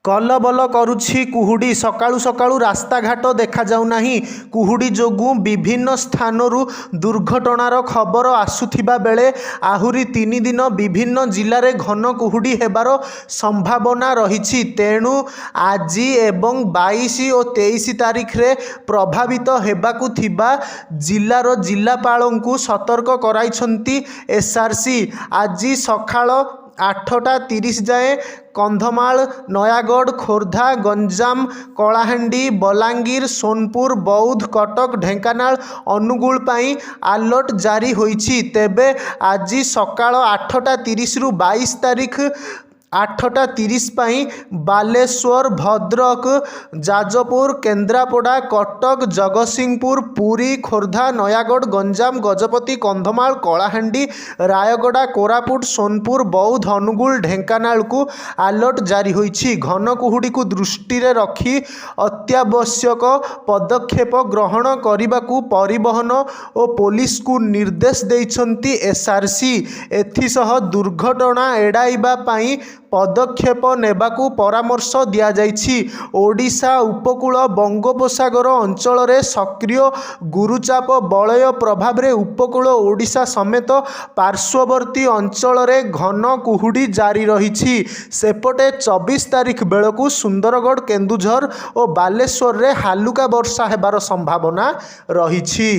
କଲବଲ କରୁଛି କୁହୁଡ଼ି। ସକାଳୁ ସକାଳୁ ରାସ୍ତାଘାଟ ଦେଖାଯାଉନାହିଁ। କୁହୁଡ଼ି ଯୋଗୁଁ ବିଭିନ୍ନ ସ୍ଥାନରୁ ଦୁର୍ଘଟଣାର ଖବର ଆସୁଥିବା ବେଳେ ଆହୁରି 3 ଦିନ ବିଭିନ୍ନ ଜିଲ୍ଲାରେ ଘନ କୁହୁଡ଼ି ହେବାର ସମ୍ଭାବନା ରହିଛି। ତେଣୁ ଆଜି ଏବଂ 22 ଓ 23 ତାରିଖରେ ପ୍ରଭାବିତ ହେବାକୁ ଥିବା ଜିଲ୍ଲାର ଜିଲ୍ଲାପାଳଙ୍କୁ ସତର୍କ କରାଇଛନ୍ତି ଏସ୍ଆର୍ସି। ଆଜି ସକାଳ 8ଟା 30 ଯାଏଁ କନ୍ଧମାଳ, ନୟାଗଡ଼, ଖୋର୍ଦ୍ଧା, ଗଞ୍ଜାମ, କଳାହାଣ୍ଡି, ବଲାଙ୍ଗୀର, ସୋନପୁର, ବୌଦ୍ଧ, କଟକ, ଢେଙ୍କାନାଳ, ଅନୁଗୁଳ ପାଇଁ ଆଲର୍ଟ ଜାରି ହୋଇଛି। ତେବେ ଆଜି ସକାଳ 8ଟା 30ରୁ 22 ତାରିଖ 8ଟା 30 ପାଇଁ ବାଲେଶ୍ୱର, ଭଦ୍ରକ, ଯାଜପୁର, କେନ୍ଦ୍ରାପଡ଼ା, କଟକ, ଜଗତସିଂହପୁର, ପୁରୀ, ଖୋର୍ଦ୍ଧା, ନୟାଗଡ଼, ଗଞ୍ଜାମ, ଗଜପତି, କନ୍ଧମାଳ, କଳାହାଣ୍ଡି, ରାୟଗଡ଼ା, କୋରାପୁଟ, ସୋନପୁର, ବୌଦ୍ଧ, ଅନୁଗୁଳ, ଢେଙ୍କାନାଳକୁ ଆଲର୍ଟ ଜାରି ହୋଇଛି। ଘନ କୁହୁଡ଼ିକୁ ଦୃଷ୍ଟିରେ ରଖି ଅତ୍ୟାବଶ୍ୟକ ପଦକ୍ଷେପ ଗ୍ରହଣ କରିବାକୁ ପରିବହନ ଓ ପୋଲିସକୁ ନିର୍ଦ୍ଦେଶ ଦେଇଛନ୍ତି ଏସ୍ଆର୍ସି। ଏଥିସହ ଦୁର୍ଘଟଣା ଏଡ଼ାଇବା ପାଇଁ ପଦକ୍ଷେପ ନେବାକୁ ପରାମର୍ଶ ଦିଆଯାଇଛି। ଓଡ଼ିଶା ଉପକୂଳ ବଙ୍ଗୋପସାଗର ଅଞ୍ଚଳରେ ସକ୍ରିୟ ଗୁରୁଚାପ ବଳୟ ପ୍ରଭାବରେ ଉପକୂଳ ଓଡ଼ିଶା ସମେତ ପାର୍ଶ୍ୱବର୍ତ୍ତୀ ଅଞ୍ଚଳରେ ଘନ କୁହୁଡ଼ି ଜାରି ରହିଛି। ସେପଟେ 24 ତାରିଖ ବେଳକୁ ସୁନ୍ଦରଗଡ଼, କେନ୍ଦୁଝର ଓ ବାଲେଶ୍ୱରରେ ହାଲୁକା ବର୍ଷା ହେବାର ସମ୍ଭାବନା ରହିଛି।